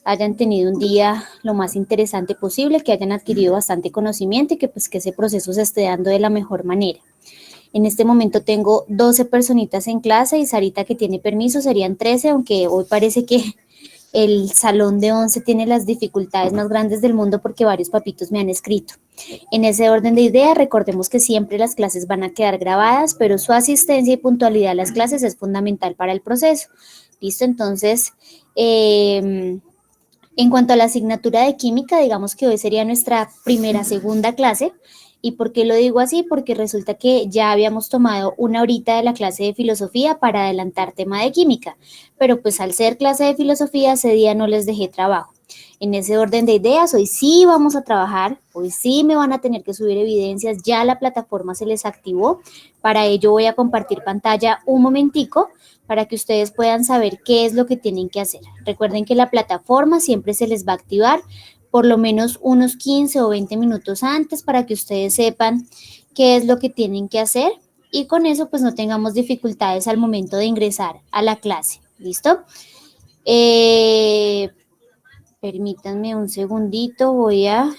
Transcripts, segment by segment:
hayan tenido un día lo más interesante posible, que hayan adquirido bastante conocimiento y que pues que ese proceso se esté dando de la mejor manera. En este momento tengo 12 personitas en clase y Sarita, que tiene permiso, serían 13, aunque hoy parece que el salón de 11 tiene las dificultades más grandes del mundo porque varios papitos me han escrito. En ese orden de ideas, recordemos que siempre las clases van a quedar grabadas, pero su asistencia y puntualidad a las clases es fundamental para el proceso. ¿Listo? Entonces, en cuanto a la asignatura de química, digamos que hoy sería nuestra segunda clase. ¿Y por qué lo digo así? Porque resulta que ya habíamos tomado una horita de la clase de filosofía para adelantar tema de química, pero pues al ser clase de filosofía ese día no les dejé trabajo. En ese orden de ideas, hoy sí vamos a trabajar, hoy sí me van a tener que subir evidencias, ya la plataforma se les activó, para ello voy a compartir pantalla un momentico para que ustedes puedan saber qué es lo que tienen que hacer. Recuerden que la plataforma siempre se les va a activar por lo menos unos 15 o 20 minutos antes para que ustedes sepan qué es lo que tienen que hacer y con eso pues no tengamos dificultades al momento de ingresar a la clase. ¿Listo? Permítanme un segundito, voy a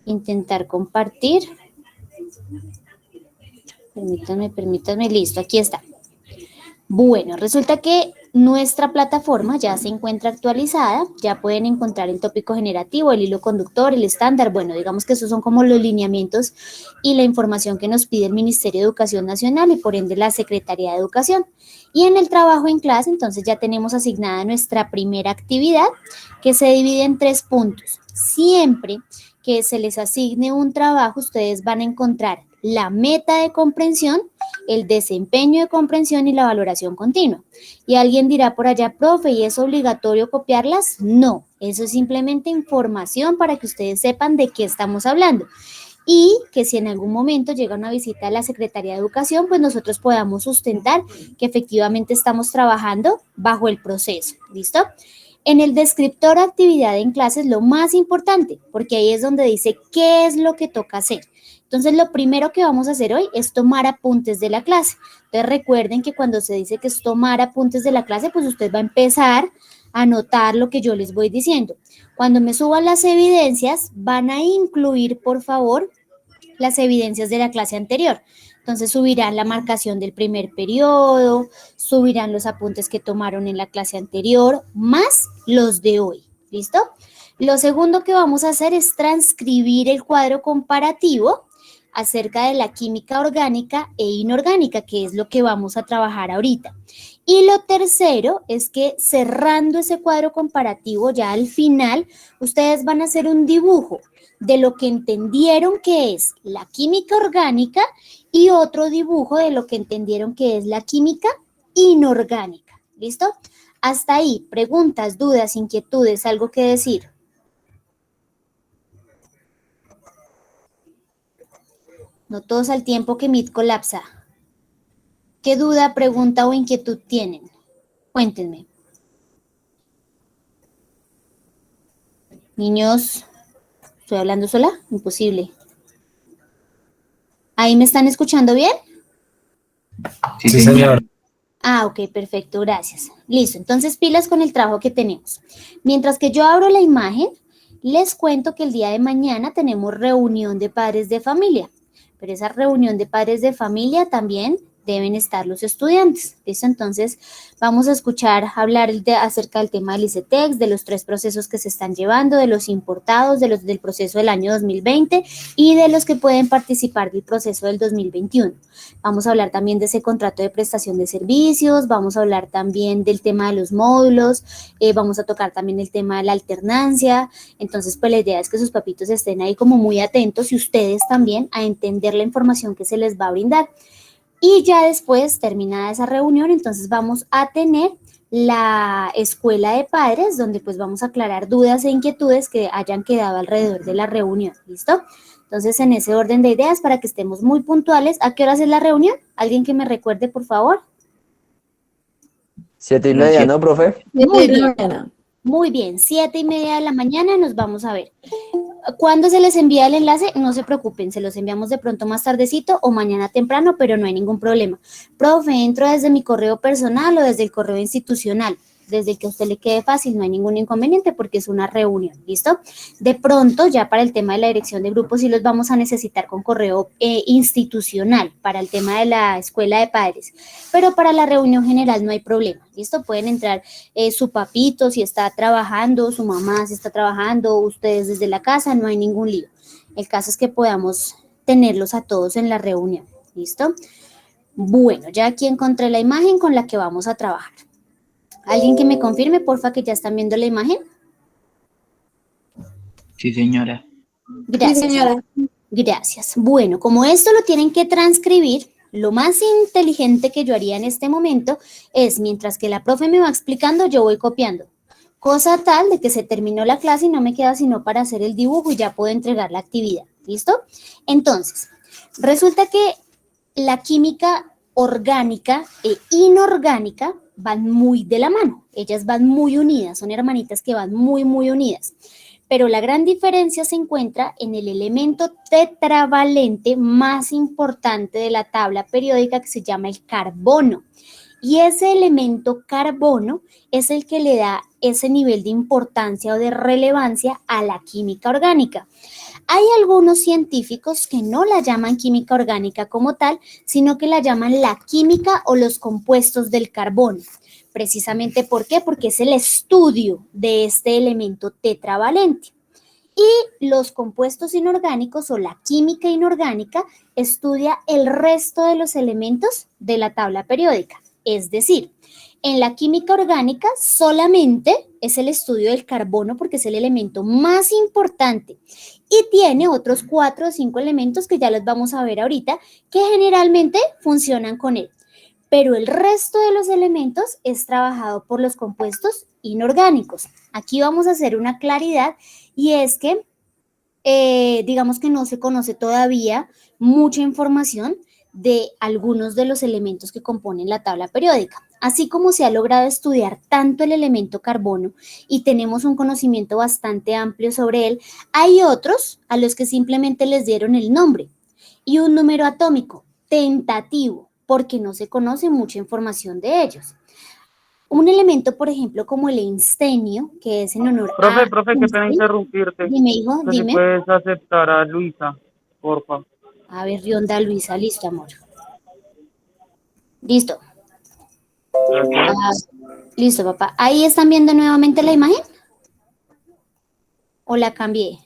intentar compartir. Permítanme, listo, aquí está. Bueno, resulta que nuestra plataforma ya se encuentra actualizada, ya pueden encontrar el tópico generativo, el hilo conductor, el estándar, bueno, digamos que esos son como los lineamientos y la información que nos pide el Ministerio de Educación Nacional y por ende la Secretaría de Educación. Y en el trabajo en clase, entonces ya tenemos asignada nuestra primera actividad que se divide en 3 puntos. Siempre que se les asigne un trabajo, ustedes van a encontrar la meta de comprensión, el desempeño de comprensión y la valoración continua. Y alguien dirá por allá, profe, ¿y es obligatorio copiarlas? No, eso es simplemente información para que ustedes sepan de qué estamos hablando. Y que si en algún momento llega una visita a la Secretaría de Educación, pues nosotros podamos sustentar que efectivamente estamos trabajando bajo el proceso. ¿Listo? En el descriptor de actividad en clases, lo más importante, porque ahí es donde dice qué es lo que toca hacer. Entonces, lo primero que vamos a hacer hoy es tomar apuntes de la clase. Entonces, recuerden que cuando se dice que es tomar apuntes de la clase, pues usted va a empezar a anotar lo que yo les voy diciendo. Cuando me suban las evidencias, van a incluir, por favor, las evidencias de la clase anterior. Entonces, subirán la marcación del primer periodo, subirán los apuntes que tomaron en la clase anterior, más los de hoy. ¿Listo? Lo segundo que vamos a hacer es transcribir el cuadro comparativo acerca de la química orgánica e inorgánica, que es lo que vamos a trabajar ahorita. Y lo tercero es que cerrando ese cuadro comparativo, ya al final, ustedes van a hacer un dibujo de lo que entendieron que es la química orgánica y otro dibujo de lo que entendieron que es la química inorgánica. ¿Listo? Hasta ahí, preguntas, dudas, inquietudes, algo que decir. No todos al tiempo que Meet colapsa. ¿Qué duda, pregunta o inquietud tienen? Cuéntenme. Niños, ¿estoy hablando sola? Imposible. ¿Ahí me están escuchando bien? Sí, señor. Ah, ok, perfecto, gracias. Listo, entonces pilas con el trabajo que tenemos. Mientras que yo abro la imagen, les cuento que el día de mañana tenemos reunión de padres de familia. Pero esa reunión de padres de familia también deben estar los estudiantes. ¿Listo? Entonces, vamos a escuchar hablar acerca del tema del ICETEX, de los 3 procesos que se están llevando, de los importados, de los del proceso del año 2020 y de los que pueden participar del proceso del 2021. Vamos a hablar también de ese contrato de prestación de servicios, vamos a hablar también del tema de los módulos, vamos a tocar también el tema de la alternancia. Entonces, pues la idea es que sus papitos estén ahí como muy atentos y ustedes también a entender la información que se les va a brindar. Y ya después, terminada esa reunión, entonces vamos a tener la escuela de padres, donde pues vamos a aclarar dudas e inquietudes que hayan quedado alrededor de la reunión, ¿listo? Entonces, en ese orden de ideas, para que estemos muy puntuales, ¿a qué horas es la reunión? ¿Alguien que me recuerde, por favor? 7:30, ¿no, profe? Muy bien, muy bien, 7:30 de la mañana nos vamos a ver. ¿Cuándo se les envía el enlace? No se preocupen, se los enviamos de pronto más tardecito o mañana temprano, pero no hay ningún problema. Profe, ¿entro desde mi correo personal o desde el correo institucional? desde que a usted le quede fácil, no hay ningún inconveniente porque es una reunión, ¿listo? De pronto, ya para el tema de la dirección de grupos, sí los vamos a necesitar con correo institucional para el tema de la escuela de padres, pero para la reunión general no hay problema, ¿listo? Pueden entrar su papito si está trabajando, su mamá si está trabajando, ustedes desde la casa, no hay ningún lío. El caso es que podamos tenerlos a todos en la reunión, ¿listo? Bueno, ya aquí encontré la imagen con la que vamos a trabajar. ¿Alguien que me confirme, porfa, que ya están viendo la imagen? Sí, señora. Gracias. Sí, señora. Gracias. Bueno, como esto lo tienen que transcribir, lo más inteligente que yo haría en este momento es, mientras que la profe me va explicando, yo voy copiando. Cosa tal de que se terminó la clase y no me queda sino para hacer el dibujo y ya puedo entregar la actividad. ¿Listo? Entonces, resulta que la química orgánica e inorgánica van muy de la mano. Ellas van muy unidas, son hermanitas que van muy, muy unidas. Pero la gran diferencia se encuentra en el elemento tetravalente más importante de la tabla periódica que se llama el carbono. Y ese elemento carbono es el que le da ese nivel de importancia o de relevancia a la química orgánica. Hay algunos científicos que no la llaman química orgánica como tal, sino que la llaman la química o los compuestos del carbono. Precisamente, ¿por qué? Porque es el estudio de este elemento tetravalente. Y los compuestos inorgánicos o la química inorgánica estudia el resto de los elementos de la tabla periódica. Es decir, en la química orgánica solamente es el estudio del carbono porque es el elemento más importante y tiene otros 4 o 5 elementos que ya los vamos a ver ahorita que generalmente funcionan con él. Pero el resto de los elementos es trabajado por los compuestos inorgánicos. Aquí vamos a hacer una claridad y es que digamos que no se conoce todavía mucha información de algunos de los elementos que componen la tabla periódica. Así como se ha logrado estudiar tanto el elemento carbono y tenemos un conocimiento bastante amplio sobre él, hay otros a los que simplemente les dieron el nombre y un número atómico tentativo, porque no se conoce mucha información de ellos. Un elemento, por ejemplo, como el einstenio, que es en honor a... Profe, qué pena interrumpirte. Dime, hijo, No sé si dime. puedes aceptar a Luisa, porfa. A ver, Rionda Luisa, listo, amor. Listo. Gracias. Listo, papá. ¿Ahí están viendo nuevamente la imagen? ¿O la cambié?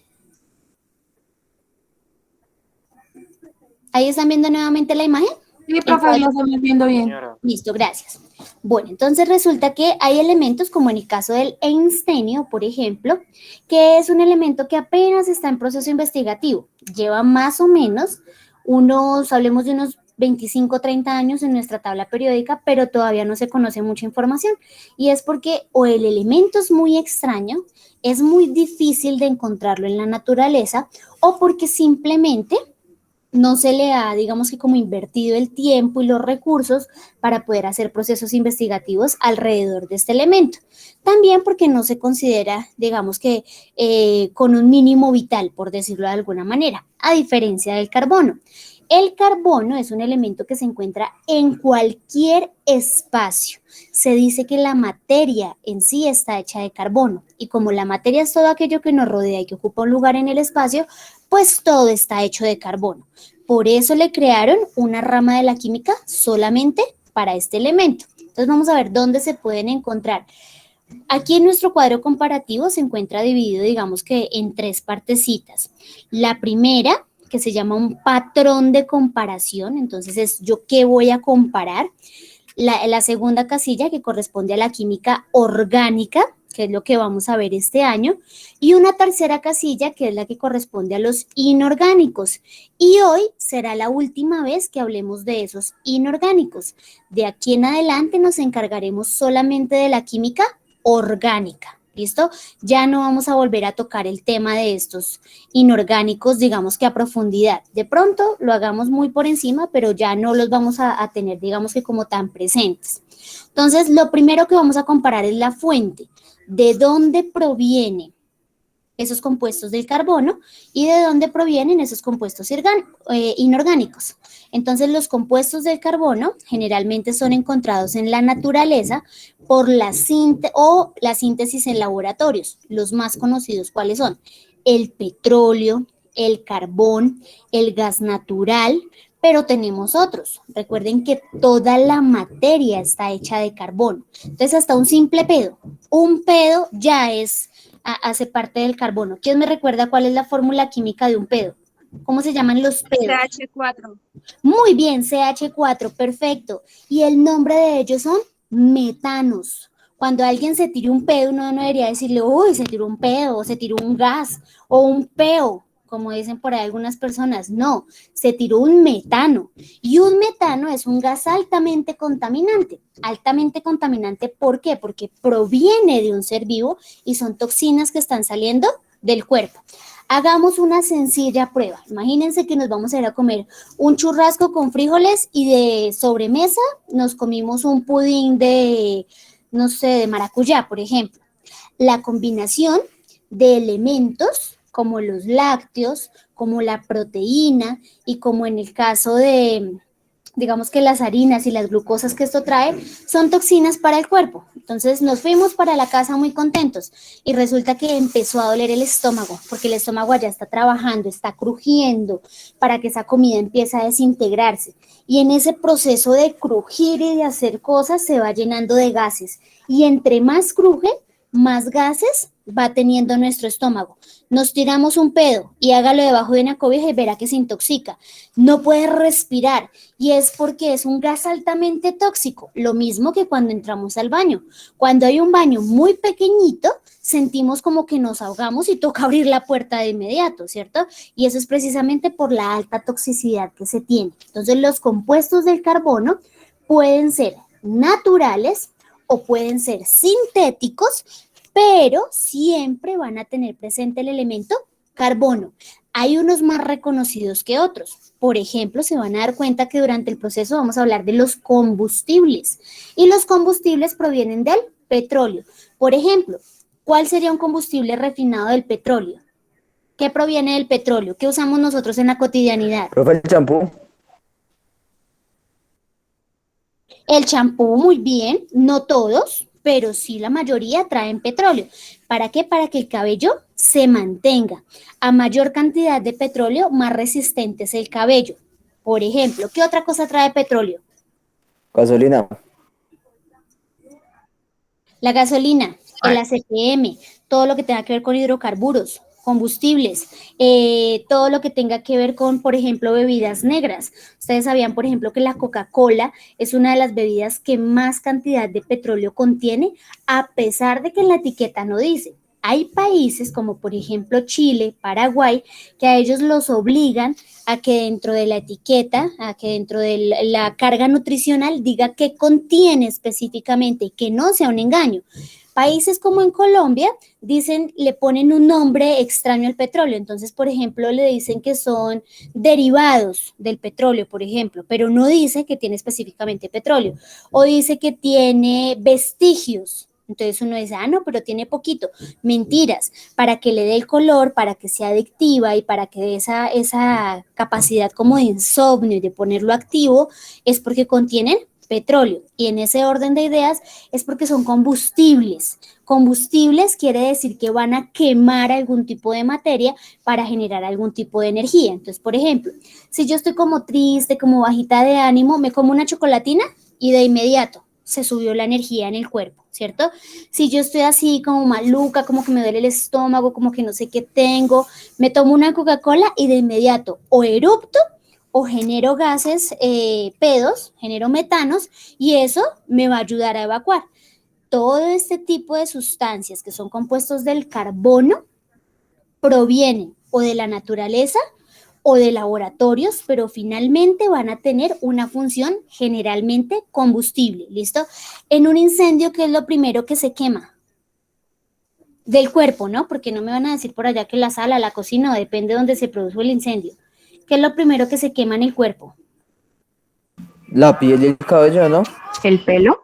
¿Ahí están viendo nuevamente la imagen? Sí, profe, lo estamos viendo bien. Señora. Listo, gracias. Bueno, entonces resulta que hay elementos, como en el caso del einstenio, por ejemplo, que es un elemento que apenas está en proceso investigativo. Lleva más o menos hablemos de unos 25, 30 años en nuestra tabla periódica, pero todavía no se conoce mucha información. Y es porque o el elemento es muy extraño, es muy difícil de encontrarlo en la naturaleza, o porque simplemente no se le ha, digamos que como invertido el tiempo y los recursos para poder hacer procesos investigativos alrededor de este elemento. También porque no se considera, digamos que con un mínimo vital, por decirlo de alguna manera, a diferencia del carbono. El carbono es un elemento que se encuentra en cualquier espacio. Se dice que la materia en sí está hecha de carbono y como la materia es todo aquello que nos rodea y que ocupa un lugar en el espacio, pues todo está hecho de carbono. Por eso le crearon una rama de la química solamente para este elemento. Entonces vamos a ver dónde se pueden encontrar. Aquí en nuestro cuadro comparativo se encuentra dividido, digamos que en 3 partecitas. La primera, que se llama un patrón de comparación, entonces es yo qué voy a comparar. La segunda casilla, que corresponde a la química orgánica, que es lo que vamos a ver este año, y una tercera casilla, que es la que corresponde a los inorgánicos. Y hoy será la última vez que hablemos de esos inorgánicos. De aquí en adelante nos encargaremos solamente de la química orgánica. ¿Listo? Ya no vamos a volver a tocar el tema de estos inorgánicos, digamos que a profundidad. De pronto lo hagamos muy por encima, pero ya no los vamos a tener, digamos que como tan presentes. Entonces, lo primero que vamos a comparar es la fuente. ¿De dónde proviene esos compuestos del carbono y de dónde provienen esos compuestos inorgánicos. Entonces, los compuestos del carbono generalmente son encontrados en la naturaleza por la síntesis en laboratorios. Los más conocidos, ¿cuáles son? El petróleo, el carbón, el gas natural, pero tenemos otros. Recuerden que toda la materia está hecha de carbono. Entonces, hasta un pedo ya hace parte del carbono. ¿Quién me recuerda cuál es la fórmula química de un pedo? ¿Cómo se llaman los pedos? CH4. Muy bien, CH4, perfecto. Y el nombre de ellos son metanos. Cuando alguien se tira un pedo, uno no debería decirle, uy, se tiró un pedo, o se tiró un gas, o un peo, como dicen por ahí algunas personas. No, se tiró un metano. Y un metano es un gas altamente contaminante. Altamente contaminante, ¿por qué? Porque proviene de un ser vivo y son toxinas que están saliendo del cuerpo. Hagamos una sencilla prueba. Imagínense que nos vamos a ir a comer un churrasco con frijoles y de sobremesa nos comimos un pudín de, no sé, de maracuyá, por ejemplo. La combinación de elementos como los lácteos, como la proteína y como en el caso de, digamos que las harinas y las glucosas que esto trae son toxinas para el cuerpo. Entonces nos fuimos para la casa muy contentos y resulta que empezó a doler el estómago porque el estómago ya está trabajando, está crujiendo para que esa comida empiece a desintegrarse. Y en ese proceso de crujir y de hacer cosas se va llenando de gases. Y entre más cruje, más gases va teniendo nuestro estómago. Nos tiramos un pedo y hágalo debajo de una cobija y verá que se intoxica. No puede respirar y es porque es un gas altamente tóxico. Lo mismo que cuando entramos al baño. Cuando hay un baño muy pequeñito, sentimos como que nos ahogamos y toca abrir la puerta de inmediato, ¿cierto? Y eso es precisamente por la alta toxicidad que se tiene. Entonces, los compuestos del carbono pueden ser naturales o pueden ser sintéticos, pero siempre van a tener presente el elemento carbono. Hay unos más reconocidos que otros. Por ejemplo, se van a dar cuenta que durante el proceso vamos a hablar de los combustibles. Y los combustibles provienen del petróleo. Por ejemplo, ¿cuál sería un combustible refinado del petróleo? ¿Qué proviene del petróleo? ¿Qué usamos nosotros en la cotidianidad? Profe, el champú. El champú, muy bien, no todos, pero sí la mayoría traen petróleo. ¿Para qué? Para que el cabello se mantenga. A mayor cantidad de petróleo, más resistente es el cabello. Por ejemplo, ¿qué otra cosa trae petróleo? Gasolina. La gasolina, el ACPM, todo lo que tenga que ver con hidrocarburos, combustibles, todo lo que tenga que ver con, por ejemplo, bebidas negras. Ustedes sabían, por ejemplo, que la Coca-Cola es una de las bebidas que más cantidad de petróleo contiene, a pesar de que en la etiqueta no dice. Hay países como, por ejemplo, Chile, Paraguay, que a ellos los obligan a que dentro de la etiqueta, a que dentro de la carga nutricional diga qué contiene específicamente y que no sea un engaño. Países como en Colombia dicen, le ponen un nombre extraño al petróleo. Entonces, por ejemplo, le dicen que son derivados del petróleo, por ejemplo, pero no dice que tiene específicamente petróleo. O dice que tiene vestigios. Entonces uno dice, ah, no, pero tiene poquito. Mentiras. Para que le dé el color, para que sea adictiva y para que dé esa capacidad como de insomnio y de ponerlo activo, es porque contienen petróleo. Y en ese orden de ideas es porque son combustibles. Combustibles quiere decir que van a quemar algún tipo de materia para generar algún tipo de energía. Entonces, por ejemplo, si yo estoy como triste, como bajita de ánimo, me como una chocolatina y de inmediato se subió la energía en el cuerpo, ¿cierto? Si yo estoy así como maluca, como que me duele el estómago, como que no sé qué tengo, me tomo una Coca-Cola y de inmediato o erupto o genero gases, pedos, genero metanos y eso me va a ayudar a evacuar. Todo este tipo de sustancias que son compuestos del carbono provienen o de la naturaleza o de laboratorios, pero finalmente van a tener una función generalmente combustible, ¿listo? En un incendio, ¿qué es lo primero que se quema? Del cuerpo, ¿no? Porque no me van a decir por allá que la sala, la cocina, depende de donde se produjo el incendio. ¿Qué es lo primero que se quema en el cuerpo? La piel y el cabello, ¿no? ¿El pelo?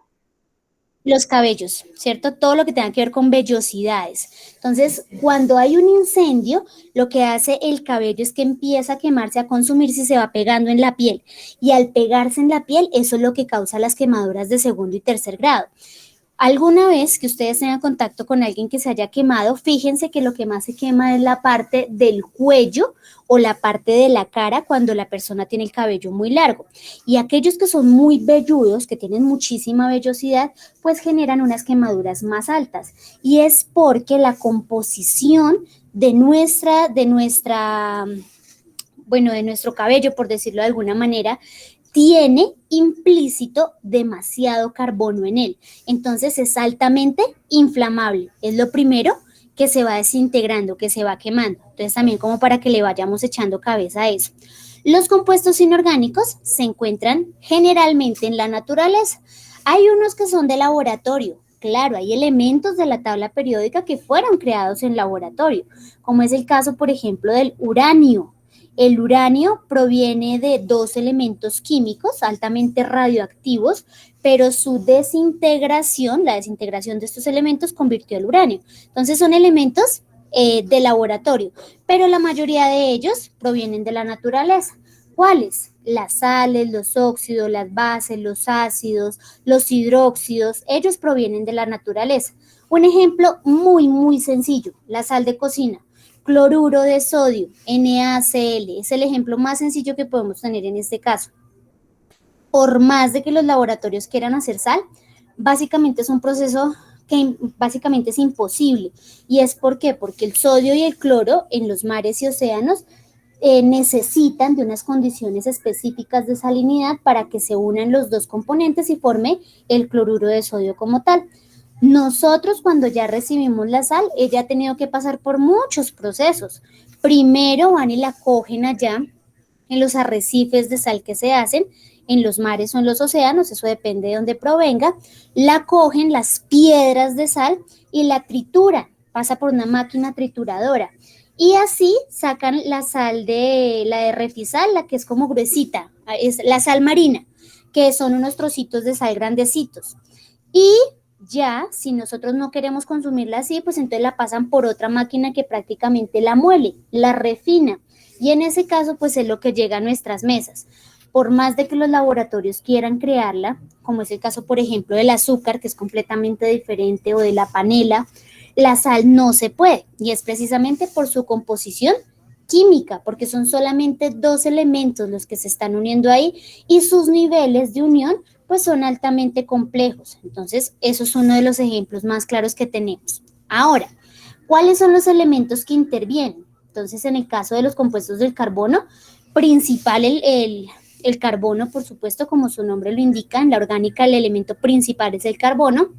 Los cabellos, ¿cierto? Todo lo que tenga que ver con vellosidades. Entonces, cuando hay un incendio, lo que hace el cabello es que empieza a quemarse, a consumirse y se va pegando en la piel. Y al pegarse en la piel, eso es lo que causa las quemaduras de segundo y tercer grado. Alguna vez que ustedes tengan contacto con alguien que se haya quemado, fíjense que lo que más se quema es la parte del cuello o la parte de la cara cuando la persona tiene el cabello muy largo. Y aquellos que son muy velludos, que tienen muchísima vellosidad, pues generan unas quemaduras más altas. Y es porque la composición de nuestro cabello, por decirlo de alguna manera, tiene implícito demasiado carbono en él. Entonces es altamente inflamable. Es lo primero que se va desintegrando, que se va quemando. Entonces también como para que le vayamos echando cabeza a eso. Los compuestos inorgánicos se encuentran generalmente en la naturaleza. Hay unos que son de laboratorio. Claro, hay elementos de la tabla periódica que fueron creados en laboratorio, como es el caso, por ejemplo, del uranio. El uranio proviene de dos elementos químicos altamente radioactivos, pero su desintegración, la desintegración de estos elementos convirtió el uranio. Entonces son elementos de laboratorio, pero la mayoría de ellos provienen de la naturaleza. ¿Cuáles? Las sales, los óxidos, las bases, los ácidos, los hidróxidos, ellos provienen de la naturaleza. Un ejemplo muy, muy sencillo, la sal de cocina. Cloruro de sodio, NaCl, es el ejemplo más sencillo que podemos tener en este caso. Por más de que los laboratorios quieran hacer sal, básicamente es un proceso que básicamente es imposible. ¿Y es por qué? Porque el sodio y el cloro en los mares y océanos necesitan de unas condiciones específicas de salinidad para que se unan los dos componentes y forme el cloruro de sodio como tal. Nosotros cuando ya recibimos la sal, ella ha tenido que pasar por muchos procesos. Primero van y la cogen allá en los arrecifes de sal que se hacen, en los mares o en los océanos, eso depende de dónde provenga, la cogen las piedras de sal y la trituran, pasa por una máquina trituradora. Y así sacan la sal la de refisal, la que es como gruesita, es la sal marina, que son unos trocitos de sal grandecitos. Y ya, si nosotros no queremos consumirla así, pues entonces la pasan por otra máquina que prácticamente la muele, la refina. Y en ese caso, pues es lo que llega a nuestras mesas. Por más de que los laboratorios quieran crearla, como es el caso, por ejemplo, del azúcar, que es completamente diferente, o de la panela, la sal no se puede. Y es precisamente por su composición química, porque son solamente dos elementos los que se están uniendo ahí y sus niveles de unión pues son altamente complejos. Entonces, eso es uno de los ejemplos más claros que tenemos. Ahora, ¿cuáles son los elementos que intervienen? Entonces, en el caso de los compuestos del carbono, principal el carbono, por supuesto, como su nombre lo indica, en la orgánica el elemento principal es el carbono.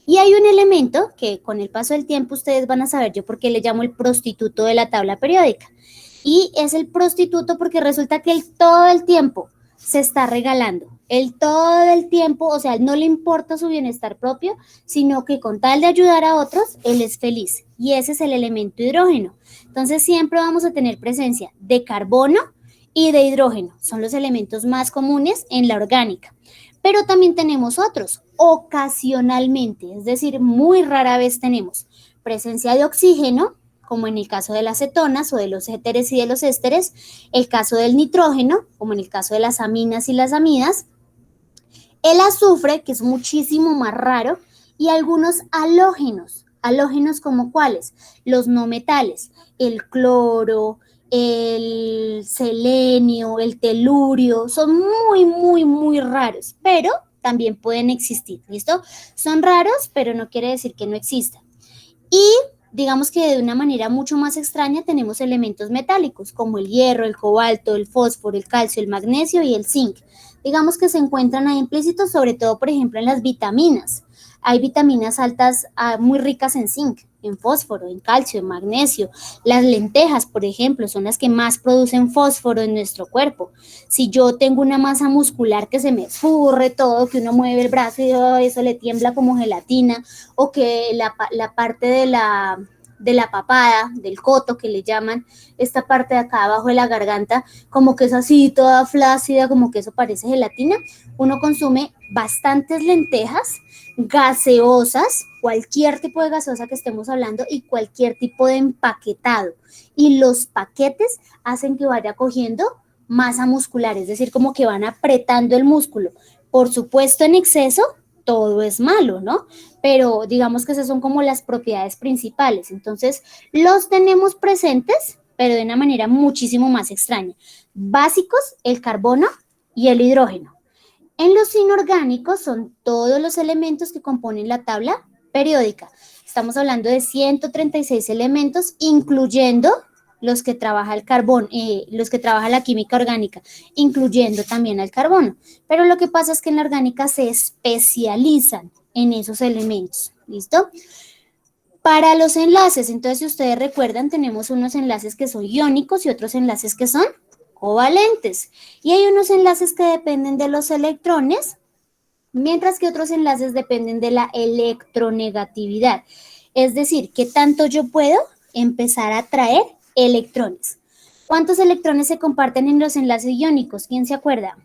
Y hay un elemento que con el paso del tiempo ustedes van a saber yo por qué le llamo el prostituto de la tabla periódica. Y es el prostituto porque resulta que él todo el tiempo se está regalando. Él todo el tiempo, o sea, no le importa su bienestar propio, sino que con tal de ayudar a otros, él es feliz. Y ese es el elemento hidrógeno. Entonces siempre vamos a tener presencia de carbono y de hidrógeno. Son los elementos más comunes en la orgánica. Pero también tenemos otros, ocasionalmente, es decir, muy rara vez tenemos presencia de oxígeno, como en el caso de las cetonas o de los éteres y de los ésteres, el caso del nitrógeno, como en el caso de las aminas y las amidas, el azufre, que es muchísimo más raro, y algunos halógenos. ¿Halógenos como cuáles? Los no metales, el cloro, el selenio, el telurio, son muy, muy, muy raros, pero también pueden existir, ¿listo? Son raros, pero no quiere decir que no existan. Y digamos que de una manera mucho más extraña tenemos elementos metálicos como el hierro, el cobalto, el fósforo, el calcio, el magnesio y el zinc. Digamos que se encuentran ahí implícitos, sobre todo, por ejemplo, en las vitaminas. Hay vitaminas altas muy ricas en zinc, en fósforo, en calcio, en magnesio. Las lentejas, por ejemplo, son las que más producen fósforo en nuestro cuerpo. Si yo tengo una masa muscular que se me escurre todo, que uno mueve el brazo y eso le tiembla como gelatina, o que la parte de la papada, del coto que le llaman, esta parte de acá abajo de la garganta, como que es así toda flácida, como que eso parece gelatina, uno consume bastantes lentejas, gaseosas, cualquier tipo de gaseosa que estemos hablando y cualquier tipo de empaquetado. Y los paquetes hacen que vaya cogiendo masa muscular, es decir, como que van apretando el músculo. Por supuesto, en exceso, todo es malo, ¿no? Pero digamos que esas son como las propiedades principales. Entonces, los tenemos presentes, pero de una manera muchísimo más extraña. Básicos, el carbono y el hidrógeno. En los inorgánicos son todos los elementos que componen la tabla periódica. Estamos hablando de 136 elementos, incluyendo los que trabaja el carbón, los que trabaja la química orgánica, incluyendo también al carbono. Pero lo que pasa es que en la orgánica se especializan en esos elementos. ¿Listo? Para los enlaces, entonces, si ustedes recuerdan, tenemos unos enlaces que son iónicos y otros enlaces que son covalentes. Y hay unos enlaces que dependen de los electrones, mientras que otros enlaces dependen de la electronegatividad. Es decir, ¿qué tanto yo puedo empezar a atraer electrones? ¿Cuántos electrones se comparten en los enlaces iónicos? ¿Quién se acuerda?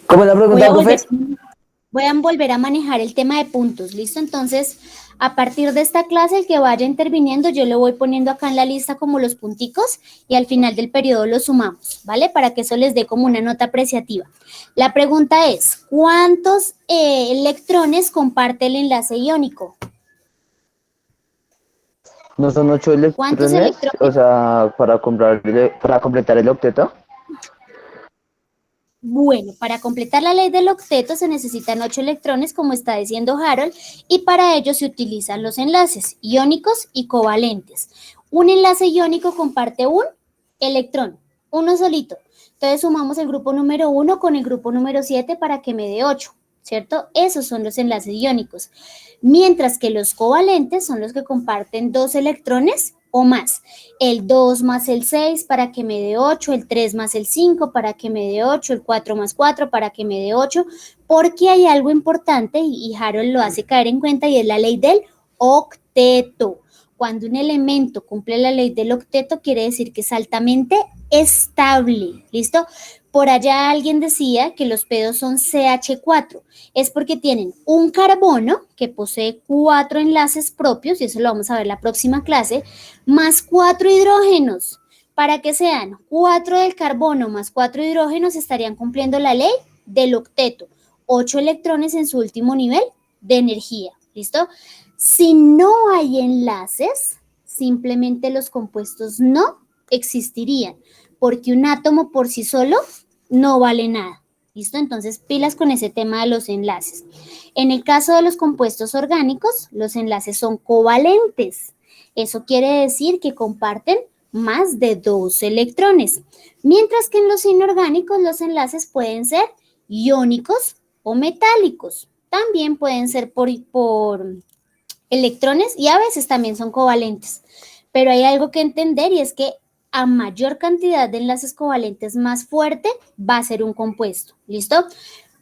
¿Cómo es la pregunta, profe? Voy a volver a manejar el tema de puntos, ¿listo? Entonces, a partir de esta clase, el que vaya interviniendo, yo lo voy poniendo acá en la lista como los punticos y al final del periodo los sumamos, ¿vale? Para que eso les dé como una nota apreciativa. La pregunta es, ¿cuántos electrones comparte el enlace iónico? ¿No son 8 ¿Cuántos electrones? electrones? O sea, para completar el octeto. Bueno, para completar la ley del octeto se necesitan 8 electrones, como está diciendo Harold, y para ello se utilizan los enlaces iónicos y covalentes. Un enlace iónico comparte un electrón, uno solito. Entonces sumamos el grupo número 1 con el grupo número 7 para que me dé 8, ¿cierto? Esos son los enlaces iónicos. Mientras que los covalentes son los que comparten 2 electrones o más. El 2 más el 6 para que me dé 8, el 3 más el 5 para que me dé 8, el 4 más 4 para que me dé 8, porque hay algo importante y Harold lo hace caer en cuenta y es la ley del octeto. Cuando un elemento cumple la ley del octeto, quiere decir que es altamente estable, ¿listo? Por allá alguien decía que los pedos son CH4, es porque tienen un carbono que posee 4 enlaces propios, y eso lo vamos a ver en la próxima clase, más 4 hidrógenos. Para que sean 4 del carbono más 4 hidrógenos, estarían cumpliendo la ley del octeto, 8 electrones en su último nivel de energía, ¿listo? Si no hay enlaces, simplemente los compuestos no existirían, porque un átomo por sí solo no vale nada. ¿Listo? Entonces, pilas con ese tema de los enlaces. En el caso de los compuestos orgánicos, los enlaces son covalentes. Eso quiere decir que comparten más de 2 electrones. Mientras que en los inorgánicos, los enlaces pueden ser iónicos o metálicos. También pueden ser por electrones y a veces también son covalentes. Pero hay algo que entender y es que a mayor cantidad de enlaces covalentes más fuerte va a ser un compuesto, ¿listo?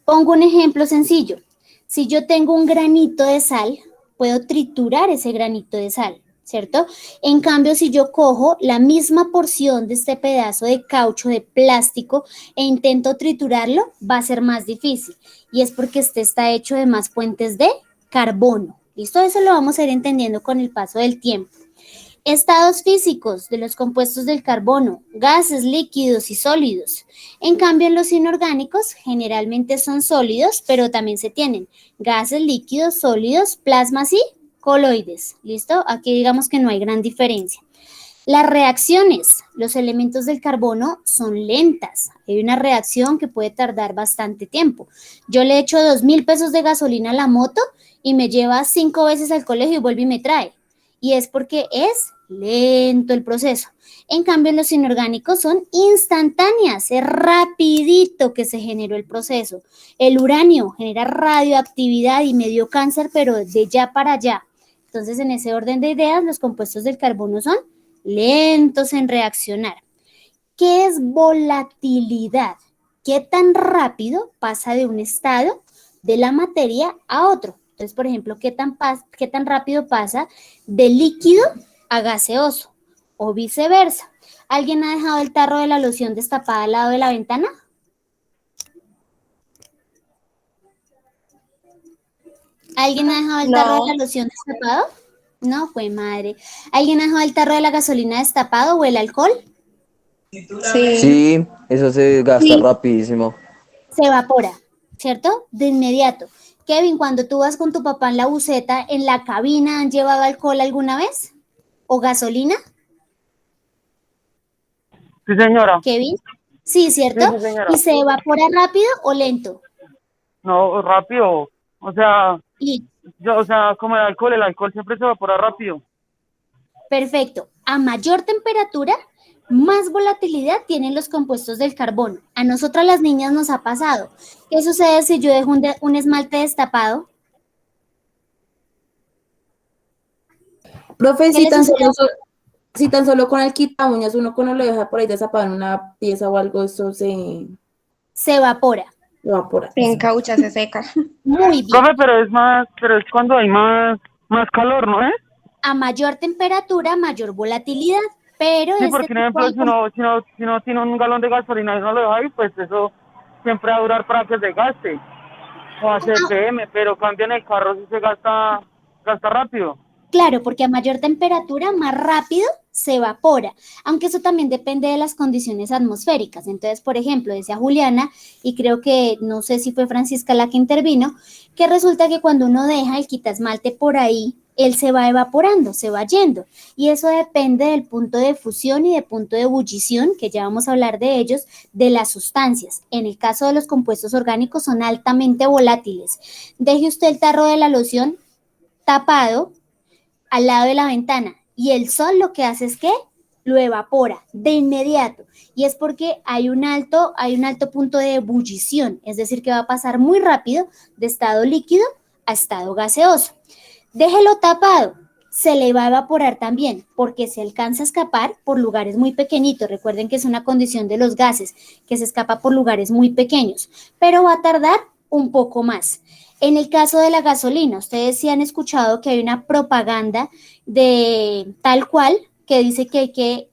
Pongo un ejemplo sencillo. Si yo tengo un granito de sal, puedo triturar ese granito de sal, ¿cierto? En cambio, si yo cojo la misma porción de este pedazo de caucho, de plástico, e intento triturarlo, va a ser más difícil. Y es porque este está hecho de más fuentes de carbono, ¿listo? Eso lo vamos a ir entendiendo con el paso del tiempo. Estados físicos de los compuestos del carbono, gases, líquidos y sólidos. En cambio, en los inorgánicos generalmente son sólidos, pero también se tienen gases, líquidos, sólidos, plasmas y coloides. ¿Listo? Aquí digamos que no hay gran diferencia. Las reacciones, los elementos del carbono son lentas. Hay una reacción que puede tardar bastante tiempo. Yo le echo 2,000 pesos de gasolina a la moto y me lleva 5 veces al colegio y vuelve y me trae. Y es porque es lento el proceso. En cambio, los inorgánicos son instantáneas, es rapidito que se generó el proceso. El uranio genera radioactividad y me dio cáncer, pero de ya para allá. Entonces, en ese orden de ideas, los compuestos del carbono son lentos en reaccionar. ¿Qué es volatilidad? ¿Qué tan rápido pasa de un estado de la materia a otro. Entonces, por ejemplo, ¿qué tan rápido pasa de líquido a gaseoso? O viceversa. ¿Alguien ha dejado el tarro de la loción destapada al lado de la ventana? ¿Alguien ha dejado el tarro de la loción destapado? No, fue madre. ¿Alguien ha dejado el tarro de la gasolina destapado o el alcohol? Sí. Sí, eso se gasta Sí. rapidísimo. Se evapora, ¿cierto? De inmediato. Kevin, cuando tú vas con tu papá en la buseta, ¿en la cabina han llevado alcohol alguna vez? ¿O gasolina? Sí, señora. Kevin. Sí, ¿cierto? Sí, señora. ¿Y se evapora rápido o lento? No, rápido. O sea, Y como el alcohol siempre se evapora rápido. perfecto. A mayor temperatura, más volatilidad tienen los compuestos del carbono. A nosotras las niñas nos ha pasado. ¿Qué sucede si yo dejo un esmalte destapado? Profe, ¿Qué le sucede? si tan solo con el quita uñas uno cuando lo deja por ahí destapado en una pieza o algo, eso se Se evapora. evapora. En caucha se seca. Muy bien. Profe, pero es cuando hay más calor, ¿no es? A mayor temperatura, mayor volatilidad. Pero Sí, este porque, por tipo ejemplo, de si no tiene un galón de gasolina y no lo deja ahí, pues eso siempre va a durar para que se gaste. O a CPM, pero cambia en el carro si se gasta rápido. claro, porque a mayor temperatura, más rápido se evapora, aunque eso también depende de las condiciones atmosféricas. Entonces, por ejemplo, decía Juliana, y creo que, no sé si fue Francisca la que intervino, que resulta que cuando uno deja el quitasmalte por ahí, él se va evaporando, se va yendo, y eso depende del punto de fusión y del punto de ebullición, que ya vamos a hablar de ellos, de las sustancias. En el caso de los compuestos orgánicos son altamente volátiles. Deje usted el tarro de la loción tapado al lado de la ventana y el sol lo que hace es que lo evapora de inmediato y es porque hay un alto punto de ebullición, es decir, que va a pasar muy rápido de estado líquido a estado gaseoso. Déjelo tapado, se le va a evaporar también porque se alcanza a escapar por lugares muy pequeñitos. Recuerden que es una condición de los gases, que se escapa por lugares muy pequeños, pero va a tardar un poco más. En el caso de la gasolina, ustedes sí han escuchado que hay una propaganda de tal cual que dice que hay que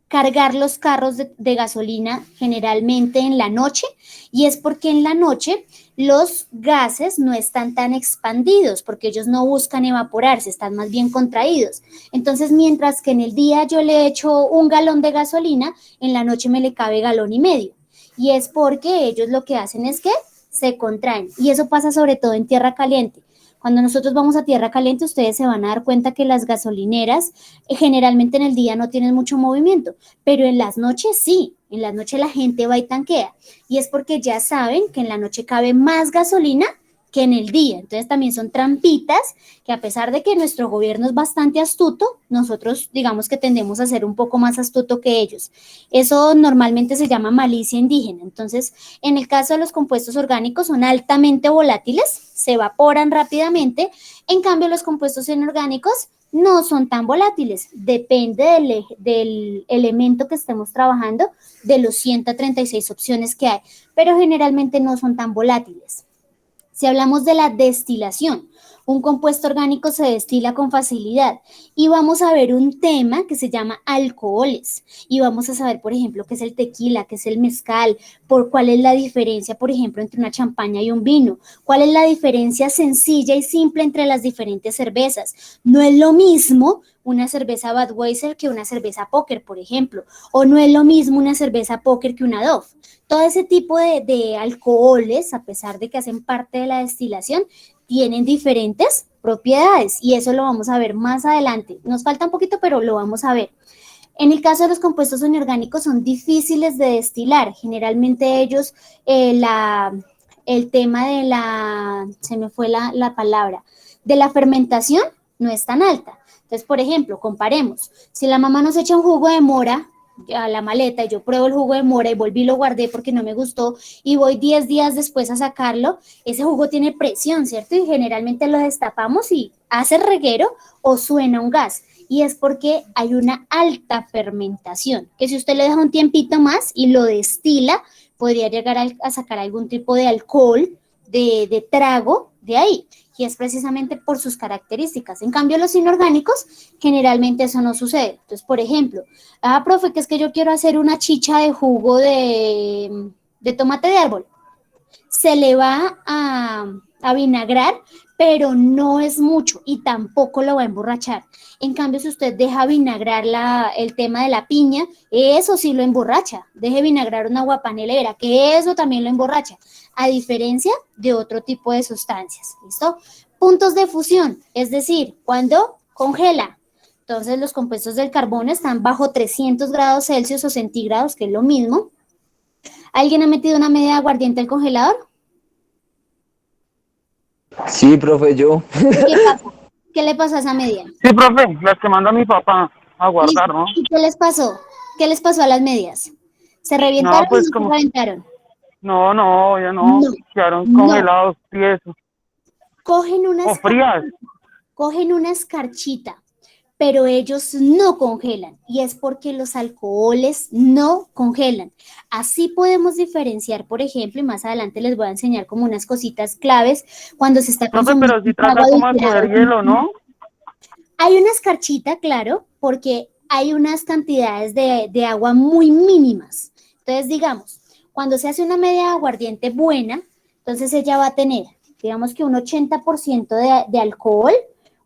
cargar los carros de gasolina generalmente en la noche, y es porque en la noche los gases no están tan expandidos, porque ellos no buscan evaporarse, están más bien contraídos. Entonces, mientras que en el día yo le echo un galón de gasolina, en la noche me le cabe galón y medio. Y es porque ellos lo que hacen es que se contraen. Y eso pasa sobre todo en tierra caliente. Cuando nosotros vamos a tierra caliente, ustedes se van a dar cuenta que las gasolineras generalmente en el día no tienen mucho movimiento, pero en las noches sí, en las noches la gente va y tanquea. Y es porque ya saben que en la noche cabe más gasolina que en el día. Entonces también son trampitas que a pesar de que nuestro gobierno es bastante astuto, nosotros digamos que tendemos a ser un poco más astuto que ellos. Eso normalmente se llama malicia indígena. Entonces, en el caso de los compuestos orgánicos son altamente volátiles, se evaporan rápidamente. En cambio, los compuestos inorgánicos no son tan volátiles. Depende del elemento que estemos trabajando, de los 136 opciones que hay, pero generalmente no son tan volátiles. Si hablamos de la destilación, un compuesto orgánico se destila con facilidad y vamos a ver un tema que se llama alcoholes y vamos a saber, por ejemplo, qué es el tequila, qué es el mezcal, cuál es la diferencia, por ejemplo, entre una champaña y un vino, cuál es la diferencia sencilla y simple entre las diferentes cervezas. No es lo mismo una cerveza Budweiser que una cerveza Póker, por ejemplo, o no es lo mismo una cerveza Póker que una Dove. Todo ese tipo de alcoholes, a pesar de que hacen parte de la destilación, tienen diferentes propiedades y eso lo vamos a ver más adelante. Nos falta un poquito, pero lo vamos a ver. En el caso de los compuestos inorgánicos son difíciles de destilar. Generalmente ellos, el tema de se me fue la palabra, de la fermentación no es tan alta. Entonces, por ejemplo, comparemos. Si la mamá nos echa un jugo de mora a la maleta y yo pruebo el jugo de mora y volví y lo guardé porque no me gustó y voy 10 días después a sacarlo, ese jugo tiene presión, ¿cierto? Y generalmente lo destapamos y hace reguero o suena un gas. Y es porque hay una alta fermentación, que si usted le deja un tiempito más y lo destila, podría llegar a sacar algún tipo de alcohol de trago de ahí, y es precisamente por sus características. En cambio, los inorgánicos, generalmente eso no sucede. Entonces, por ejemplo, profe, que es que yo quiero hacer una chicha de jugo de tomate de árbol. Se le va a vinagrar, pero no es mucho y tampoco lo va a emborrachar. En cambio, si usted deja vinagrar el tema de la piña, eso sí lo emborracha. Deje vinagrar una aguapanelera, que eso también lo emborracha, a diferencia de otro tipo de sustancias. ¿Listo? Puntos de fusión, es decir, cuando congela. Entonces, los compuestos del carbono están bajo 300 grados Celsius o centígrados, que es lo mismo. ¿Alguien ha metido una media de aguardiente al congelador? Sí, profe, yo. ¿Qué pasa? ¿Qué le pasó a esa media? Sí, profe, las que manda mi papá a guardar, ¿no? ¿Y qué les pasó? ¿Qué les pasó a las medias? ¿Se No, reventaron pues o no como, se reventaron? no, ya no, No, quedaron no. congelados, tiesos, Cogen una o frías. cogen una escarchita, pero ellos no congelan, y es porque los alcoholes no congelan. Así podemos diferenciar, por ejemplo, y más adelante les voy a enseñar como unas cositas claves cuando se está Profe, consumiendo pero si un trago trata como de adulterado. coger hielo, ¿no? Hay una escarchita, claro, porque hay unas cantidades de agua muy mínimas. Entonces, digamos, cuando se hace una media de aguardiente buena, entonces ella va a tener, digamos que un 80% de alcohol,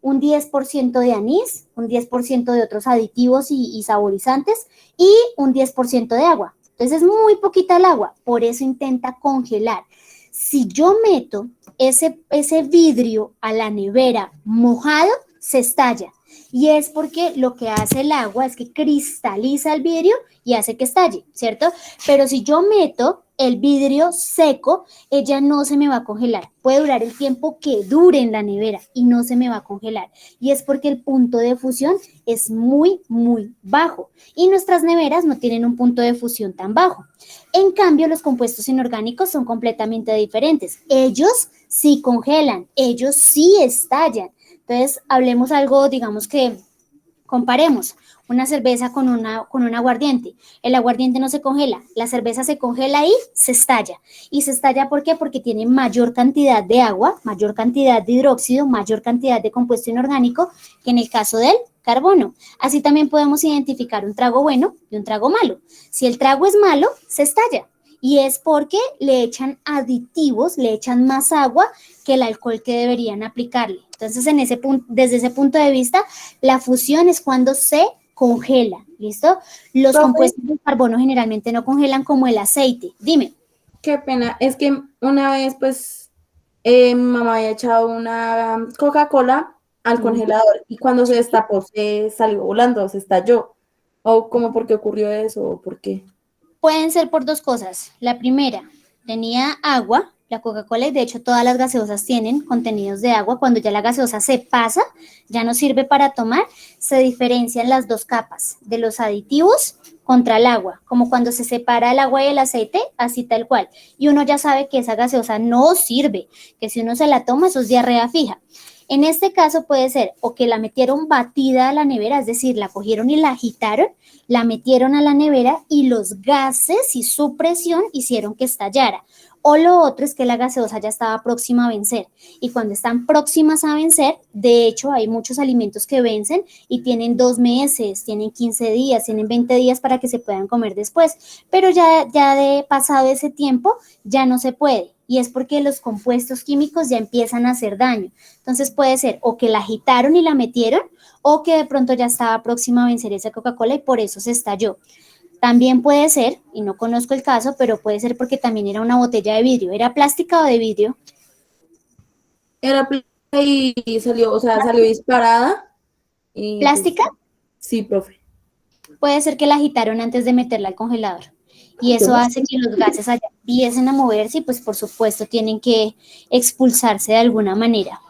un 10% de anís, un 10% de otros aditivos y saborizantes y un 10% de agua. Entonces es muy poquita el agua, por eso intenta congelar. Si yo meto ese vidrio a la nevera mojado, se estalla. Y es porque lo que hace el agua es que cristaliza el vidrio y hace que estalle, ¿cierto? Pero si yo meto el vidrio seco, ella no se me va a congelar. Puede durar el tiempo que dure en la nevera y no se me va a congelar. Y es porque el punto de fusión es muy, muy bajo. Y nuestras neveras no tienen un punto de fusión tan bajo. En cambio, los compuestos inorgánicos son completamente diferentes. Ellos sí congelan, ellos sí estallan. Entonces, hablemos algo, digamos que comparemos una cerveza con un aguardiente. El aguardiente no se congela, la cerveza se congela y se estalla. ¿Y se estalla por qué? Porque tiene mayor cantidad de agua, mayor cantidad de hidróxido, mayor cantidad de compuesto inorgánico que en el caso del carbono. Así también podemos identificar un trago bueno y un trago malo. Si el trago es malo, se estalla. Y es porque le echan aditivos, le echan más agua que el alcohol que deberían aplicarle. Entonces, desde ese punto de vista, la fusión es cuando se congela, ¿listo? Los compuestos de carbono generalmente no congelan como el aceite. Dime. Qué pena, es que una vez, pues, mi mamá había echado una Coca-Cola al congelador y cuando se destapó se salió volando, se estalló. O como por qué ocurrió eso, o por qué. Pueden ser por dos cosas. La primera, tenía agua. La Coca-Cola y de hecho todas las gaseosas tienen contenidos de agua. Cuando ya la gaseosa se pasa, ya no sirve para tomar, se diferencian las dos capas de los aditivos contra el agua, como cuando se separa el agua y el aceite, así tal cual. Y uno ya sabe que esa gaseosa no sirve, que si uno se la toma, eso es diarrea fija. En este caso puede ser o que la metieron batida a la nevera, es decir, la cogieron y la agitaron, la metieron a la nevera y los gases y su presión hicieron que estallara. O lo otro es que la gaseosa ya estaba próxima a vencer. Y cuando están próximas a vencer, de hecho hay muchos alimentos que vencen y tienen 2 meses, tienen 15 días, tienen 20 días para que se puedan comer después. Pero ya de pasado ese tiempo, ya no se puede. Y es porque los compuestos químicos ya empiezan a hacer daño. Entonces puede ser o que la agitaron y la metieron, o que de pronto ya estaba próxima a vencer esa Coca-Cola y por eso se estalló. También puede ser, y no conozco el caso, pero puede ser porque también era una botella de vidrio. ¿Era plástica o de vidrio? Era plástica y salió, o sea, salió disparada. Y, pues, ¿Plástica? sí, profe. Puede ser que la agitaron antes de meterla al congelador. Y eso hace que los gases allá empiecen a moverse y pues por supuesto tienen que expulsarse de alguna manera.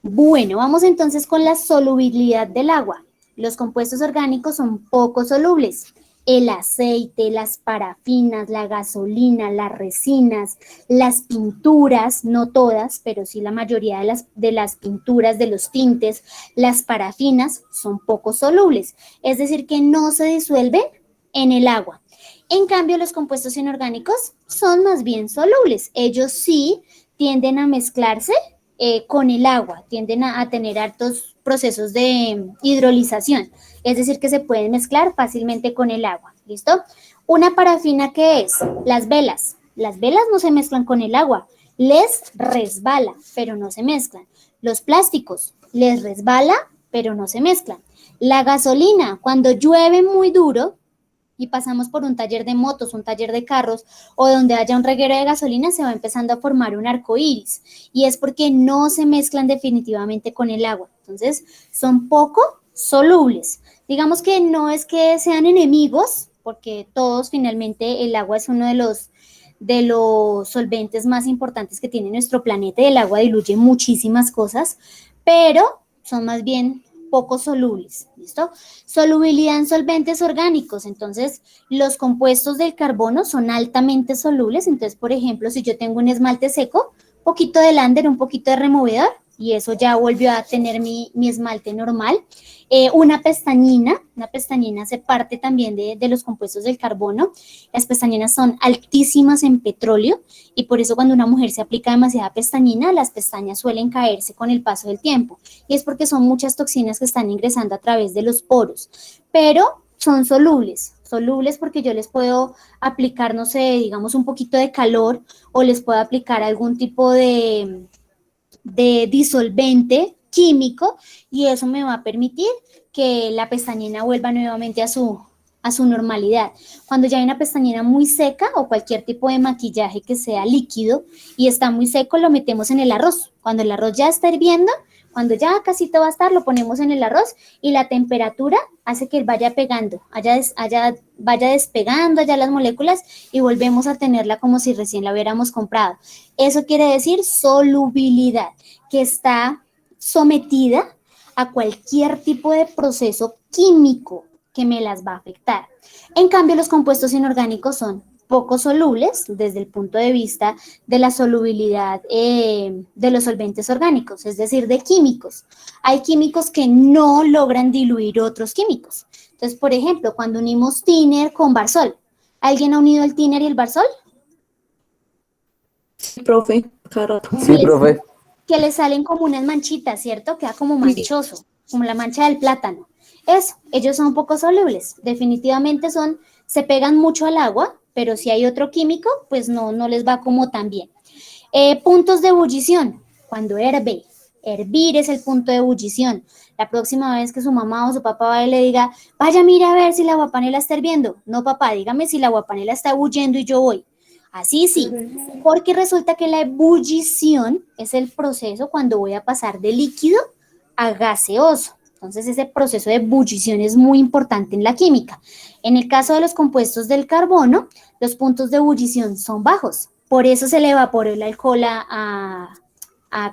Bueno, vamos entonces con la solubilidad del agua. Los compuestos orgánicos son poco solubles. El aceite, las parafinas, la gasolina, las resinas, las pinturas, no todas, pero sí la mayoría de las pinturas, de los tintes, las parafinas son poco solubles. Es decir, que no se disuelven en el agua. En cambio, los compuestos inorgánicos son más bien solubles. Ellos sí tienden a mezclarse con el agua, tienden a tener altos procesos de hidrolización, es decir, que se pueden mezclar fácilmente con el agua, ¿listo? Una parafina, ¿qué es? Las velas. Las velas no se mezclan con el agua, les resbala, pero no se mezclan. Los plásticos les resbala, pero no se mezclan. La gasolina, cuando llueve muy duro y pasamos por un taller de motos, un taller de carros o donde haya un reguero de gasolina, se va empezando a formar un arco iris y es porque no se mezclan definitivamente con el agua. Entonces, son poco solubles. Digamos que no es que sean enemigos, porque todos finalmente el agua es uno de los solventes más importantes que tiene nuestro planeta y el agua diluye muchísimas cosas, pero son más bien poco solubles, ¿listo? Solubilidad en solventes orgánicos, entonces los compuestos del carbono son altamente solubles, entonces por ejemplo si yo tengo un esmalte seco, un poquito de lánder, un poquito de removedor y eso ya volvió a tener mi esmalte normal. Una pestañina hace parte también de los compuestos del carbono. Las pestañinas son altísimas en petróleo y por eso cuando una mujer se aplica demasiada pestañina, las pestañas suelen caerse con el paso del tiempo. Y es porque son muchas toxinas que están ingresando a través de los poros. Pero son solubles porque yo les puedo aplicar, no sé, digamos un poquito de calor o les puedo aplicar algún tipo de disolvente químico y eso me va a permitir que la pestañina vuelva nuevamente a su normalidad. Cuando ya hay una pestañina muy seca o cualquier tipo de maquillaje que sea líquido y está muy seco, lo metemos en el arroz. Cuando el arroz ya está hirviendo, cuando ya casi todo va a estar, lo ponemos en el arroz y la temperatura hace que vaya pegando, vaya despegando allá las moléculas y volvemos a tenerla como si recién la hubiéramos comprado. Eso quiere decir solubilidad, que está sometida a cualquier tipo de proceso químico que me las va a afectar. En cambio, los compuestos inorgánicos son poco solubles desde el punto de vista de la solubilidad de los solventes orgánicos, es decir, de químicos. Hay químicos que no logran diluir otros químicos. Entonces, por ejemplo, cuando unimos thinner con barsol, ¿alguien ha unido el thinner y el barsol? Sí, profe, cada rato. Sí, profe. Que le salen como unas manchitas, ¿cierto? Queda como manchoso, como la mancha del plátano. Eso, ellos son poco solubles, definitivamente se pegan mucho al agua, pero si hay otro químico, pues no les va como tan bien. Puntos de ebullición, cuando hervir es el punto de ebullición. La próxima vez que su mamá o su papá vaya y le diga, vaya, mira a ver si la aguapanela está hirviendo. No, papá, dígame si la aguapanela está ebulliendo y yo voy. Así sí, porque resulta que la ebullición es el proceso cuando voy a pasar de líquido a gaseoso. Entonces, ese proceso de ebullición es muy importante en la química. En el caso de los compuestos del carbono, los puntos de ebullición son bajos. Por eso se le evapora el alcohol a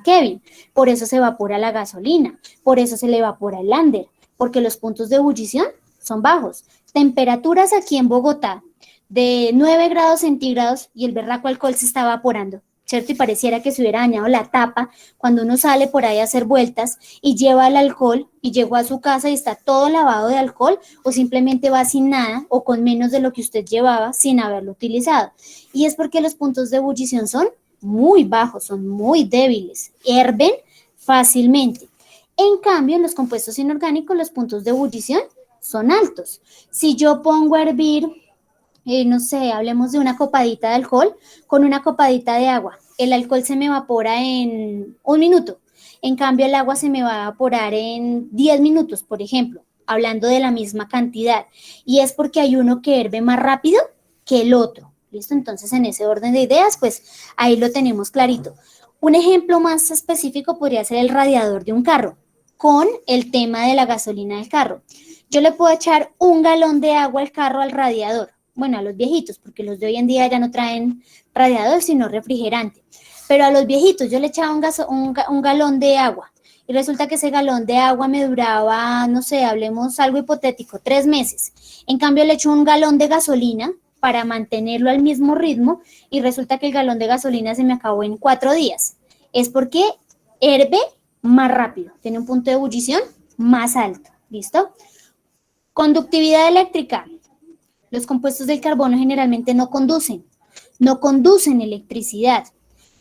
Kevin. Por eso se evapora la gasolina. Por eso se le evapora el lander. Porque los puntos de ebullición son bajos. Temperaturas aquí en Bogotá de 9 grados centígrados y el berraco alcohol se está evaporando, ¿cierto? Y pareciera que se hubiera dañado la tapa cuando uno sale por ahí a hacer vueltas y lleva el alcohol y llegó a su casa y está todo lavado de alcohol o simplemente va sin nada o con menos de lo que usted llevaba sin haberlo utilizado. Y es porque los puntos de ebullición son muy bajos, son muy débiles, hierven fácilmente. En cambio, en los compuestos inorgánicos los puntos de ebullición son altos. Si yo pongo a hervir no sé, hablemos de una copadita de alcohol con una copadita de agua. El alcohol se me evapora en 1 minuto. En cambio, el agua se me va a evaporar en 10 minutos, por ejemplo, hablando de la misma cantidad. Y es porque hay uno que hierve más rápido que el otro. ¿Listo? Entonces, en ese orden de ideas, pues ahí lo tenemos clarito. Un ejemplo más específico podría ser el radiador de un carro con el tema de la gasolina del carro. Yo le puedo echar 1 galón de agua al carro al radiador. Bueno, a los viejitos, porque los de hoy en día ya no traen radiador, sino refrigerante. Pero a los viejitos yo le echaba un galón de agua y resulta que ese galón de agua me duraba, no sé, hablemos algo hipotético, 3 meses. En cambio le echo 1 galón de gasolina para mantenerlo al mismo ritmo y resulta que el galón de gasolina se me acabó en 4 días. Es porque herve más rápido, tiene un punto de ebullición más alto, ¿listo? Conductividad eléctrica. Los compuestos del carbono generalmente no conducen electricidad.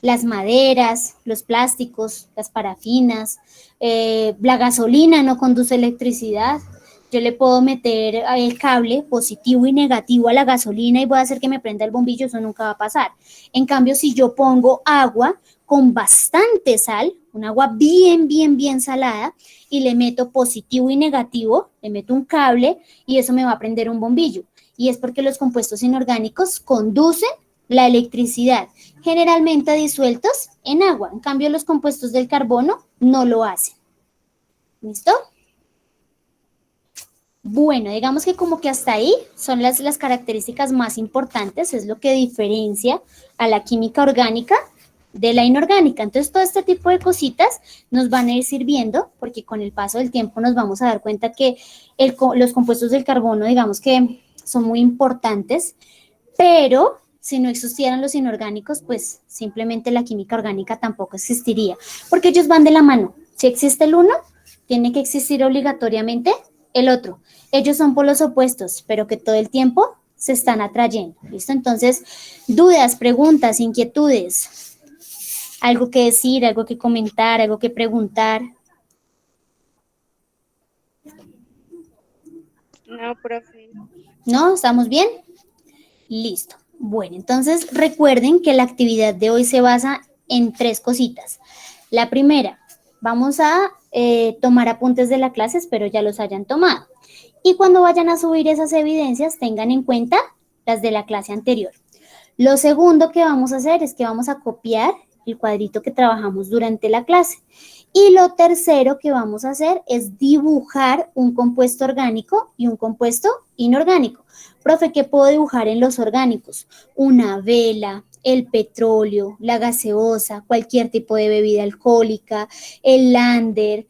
Las maderas, los plásticos, las parafinas, la gasolina no conduce electricidad. Yo le puedo meter el cable positivo y negativo a la gasolina y voy a hacer que me prenda el bombillo, eso nunca va a pasar. En cambio, si yo pongo agua con bastante sal, un agua bien, bien, bien salada, y le meto positivo y negativo, le meto un cable y eso me va a prender un bombillo. Y es porque los compuestos inorgánicos conducen la electricidad, generalmente disueltos en agua. En cambio, los compuestos del carbono no lo hacen. ¿Listo? Bueno, digamos que como que hasta ahí son las características más importantes, es lo que diferencia a la química orgánica de la inorgánica. Entonces, todo este tipo de cositas nos van a ir sirviendo, porque con el paso del tiempo nos vamos a dar cuenta que los compuestos del carbono, digamos que son muy importantes, pero si no existieran los inorgánicos, pues simplemente la química orgánica tampoco existiría, porque ellos van de la mano. Si existe el uno, tiene que existir obligatoriamente el otro. Ellos son polos opuestos, pero que todo el tiempo se están atrayendo. ¿Listo? Entonces, dudas, preguntas, inquietudes, algo que decir, algo que comentar, algo que preguntar. No, profe. ¿No? ¿Estamos bien? Listo. Bueno, entonces recuerden que la actividad de hoy se basa en 3 cositas. La primera, vamos a tomar apuntes de la clase, espero ya los hayan tomado. Y cuando vayan a subir esas evidencias, tengan en cuenta las de la clase anterior. Lo segundo que vamos a hacer es que vamos a copiar el cuadrito que trabajamos durante la clase. Y lo tercero que vamos a hacer es dibujar un compuesto orgánico y un compuesto inorgánico. Profe, ¿qué puedo dibujar en los orgánicos? Una vela, el petróleo, la gaseosa, cualquier tipo de bebida alcohólica, el lander,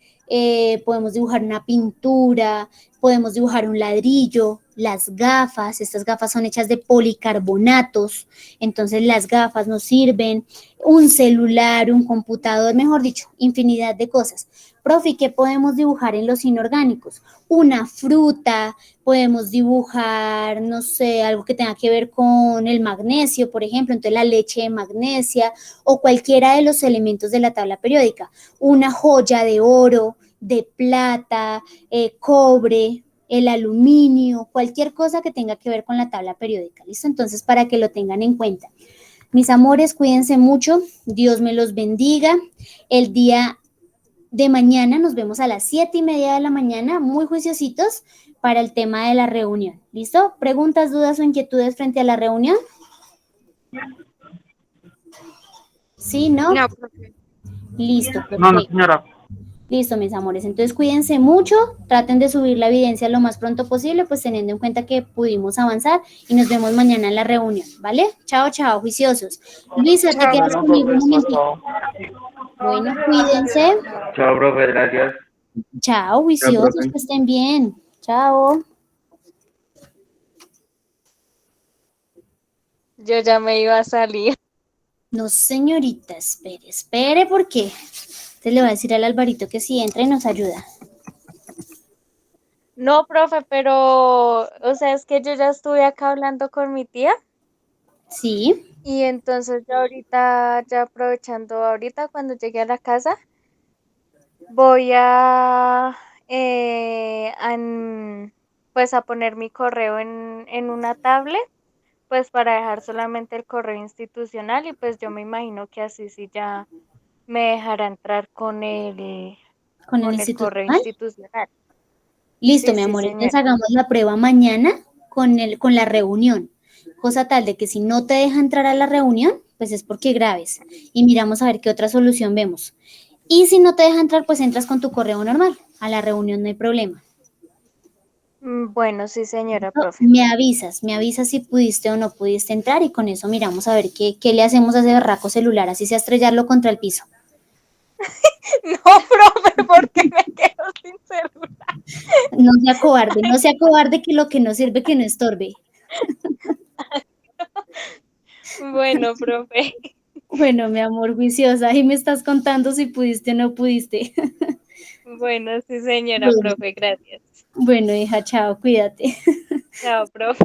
podemos dibujar una pintura, podemos dibujar un ladrillo, las gafas, estas gafas son hechas de policarbonatos, entonces las gafas nos sirven, un celular, un computador, mejor dicho, infinidad de cosas. Profe, ¿qué podemos dibujar en los inorgánicos? Una fruta, podemos dibujar, no sé, algo que tenga que ver con el magnesio, por ejemplo, entonces la leche de magnesia o cualquiera de los elementos de la tabla periódica. Una joya de oro, de plata, cobre, el aluminio, cualquier cosa que tenga que ver con la tabla periódica, ¿listo? Entonces, para que lo tengan en cuenta. Mis amores, cuídense mucho, Dios me los bendiga. El día de mañana nos vemos a las 7:30 de la mañana, muy juiciositos para el tema de la reunión, ¿listo? ¿Preguntas, dudas o inquietudes frente a la reunión? ¿Sí, no? No, profe. Listo, No, no, perfecto. señora. Listo, mis amores. Entonces, cuídense mucho, traten de subir la evidencia lo más pronto posible, pues teniendo en cuenta que pudimos avanzar y nos vemos mañana en la reunión, ¿vale? Chao, chao, juiciosos. Luisa, ¿te quedas Bueno, conmigo un profesor, momentito? chao. Bueno, cuídense. Chao, profe, gracias. Chao, Chao, juiciosos, profe. que estén bien. Chao. Yo ya me iba a salir. No, señorita, espere, ¿por qué? Te le va a decir al Alvarito que si entra y nos ayuda. No, profe, pero, o sea, es que yo ya estuve acá hablando con mi tía Sí, y entonces yo ahorita, ya aprovechando ahorita cuando llegue a la casa, voy pues a poner mi correo en una tablet, pues para dejar solamente el correo institucional y pues yo me imagino que así sí ya me dejará entrar con el con el correo institucional. institucional. Listo, Sí, mi sí, amor, entonces señora. hagamos la prueba mañana con la reunión. Cosa tal de que si no te deja entrar a la reunión, pues es porque grabes. Y miramos a ver qué otra solución vemos. Y si no te deja entrar, pues entras con tu correo normal. A la reunión no hay problema. Bueno, sí, señora, profe. Me avisas si pudiste o no pudiste entrar y con eso miramos a ver qué le hacemos a ese berraco celular, así sea estrellarlo contra el piso. No, profe, porque me quedo sin celular. No sea cobarde que lo que no sirve que no estorbe. Bueno, profe. Bueno, mi amor juiciosa, ahí me estás contando si pudiste o no pudiste. Bueno, sí, señora, profe, gracias. Bueno, hija, chao, cuídate. Chao, profe.